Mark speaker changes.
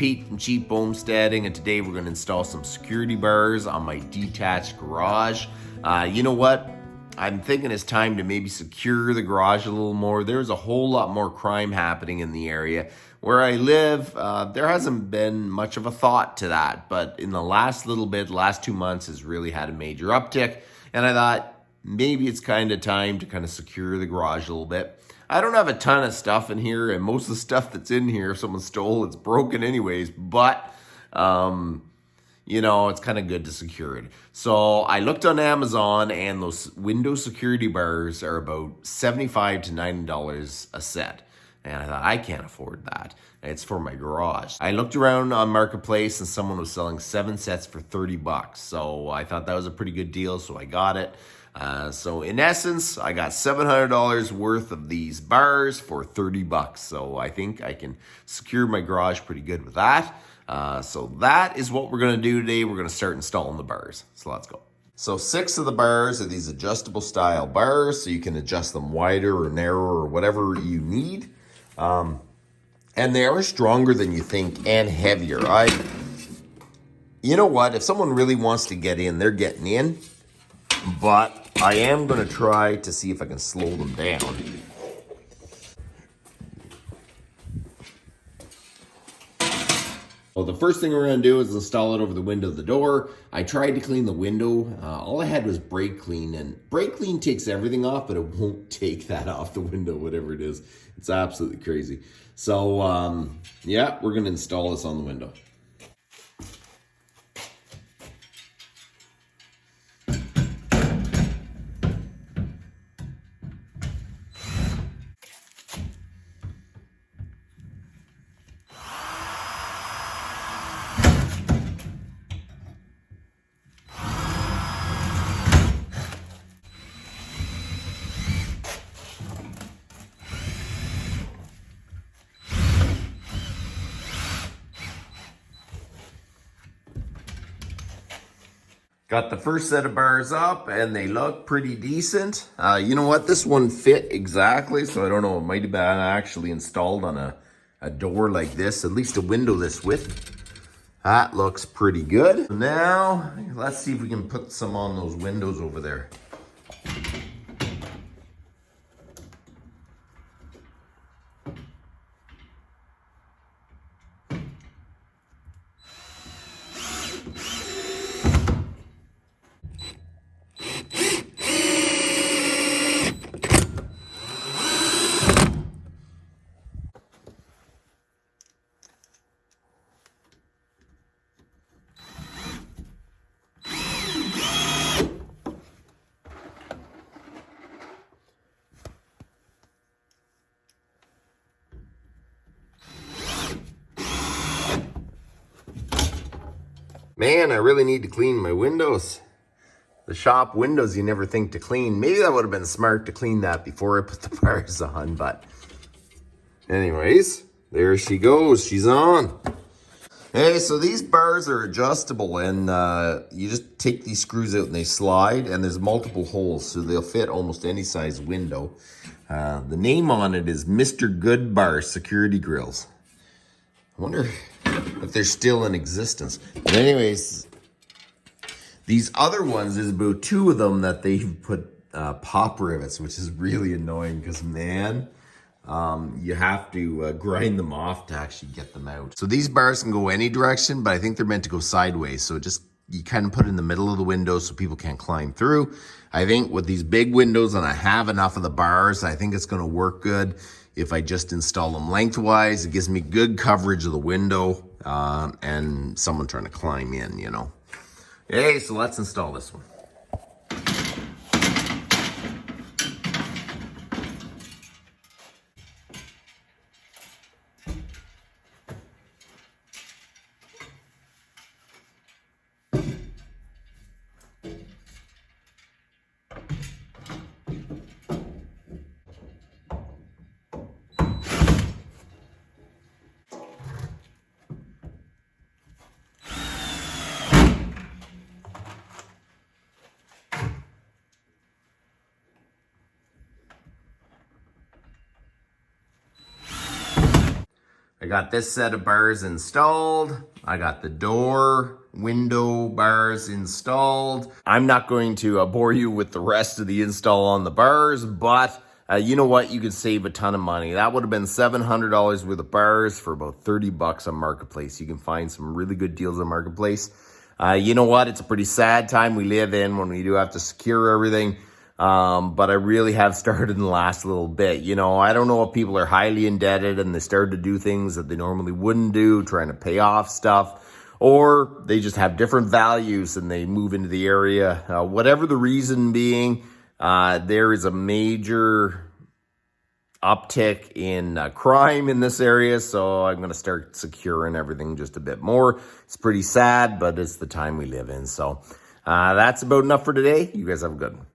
Speaker 1: Pete from Cheap Homesteading, and today we're going to install some security bars on my detached garage. You know what? I'm thinking it's time to maybe secure the garage a little more. There's a whole lot more crime happening in the area. Where I live, there hasn't been much of a thought to that, but in the last 2 months has really had a major uptick, and I thought maybe it's kind of time to kind of secure the garage a little bit. I don't have a ton of stuff in here, and most of the stuff that's in here, if someone stole, it's broken anyways, but, you know, it's kind of good to secure it. So I looked on Amazon, and those window security bars are about $75 to $90 a set. And I thought, I can't afford that. It's for my garage. I looked around on Marketplace, and someone was selling 7 sets for $30. So I thought that was a pretty good deal, so I got it. So in essence, I got $700 worth of these bars for $30. So I think I can secure my garage pretty good with that. So that is what we're gonna do today. We're gonna start installing the bars. So let's go. So 6 of the bars are these adjustable style bars, so you can adjust them wider or narrower or whatever you need. And they are stronger than you think and heavier. You know what? If someone really wants to get in, they're getting in. But I am going to try to see if I can slow them down. Well, the first thing we're going to do is install it over the window of the door. I tried to clean the window. All I had was brake clean, and brake clean takes everything off, but it won't take that off the window, whatever it is. It's absolutely crazy. So, yeah, we're going to install this on the window. Got the first set of bars up, and they look pretty decent. You know what? This one fit exactly, so I don't know. It might have been actually installed on a door like this, at least a window this width. That looks pretty good. Now, let's see if we can put some on those windows over there. Man, I really need to clean my windows. The shop windows you never think to clean. Maybe that would have been smart to clean that before I put the bars on, but anyways, there she goes. She's on. Hey, so these bars are adjustable, and you just take these screws out and they slide, and there's multiple holes, so they'll fit almost any size window. The name on it is Mr. Good Bar Security Grills. I wonder if they're still in existence. But anyways, these other ones, there's about 2 of them that they've put pop rivets, which is really annoying because, man, you have to grind them off to actually get them out. So these bars can go any direction, but I think they're meant to go sideways. So just, you kind of put it in the middle of the window so people can't climb through. I think with these big windows, and I have enough of the bars, I think it's going to work good. If I just install them lengthwise, it gives me good coverage of the window and someone trying to climb in, you know. Hey, so let's install this one. I got this set of bars installed. I got the door, window bars installed. I'm not going to bore you with the rest of the install on the bars, but you know what? You could save a ton of money. That would have been $700 worth of bars for about $30 on Marketplace. You can find some really good deals on Marketplace. You know what? It's a pretty sad time we live in when we do have to secure everything. But I really have started in the last little bit. You know, I don't know if people are highly indebted and they started to do things that they normally wouldn't do, trying to pay off stuff, or they just have different values and they move into the area. Whatever the reason being, there is a major uptick in crime in this area, so I'm going to start securing everything just a bit more. It's pretty sad, but it's the time we live in. So that's about enough for today. You guys have a good one.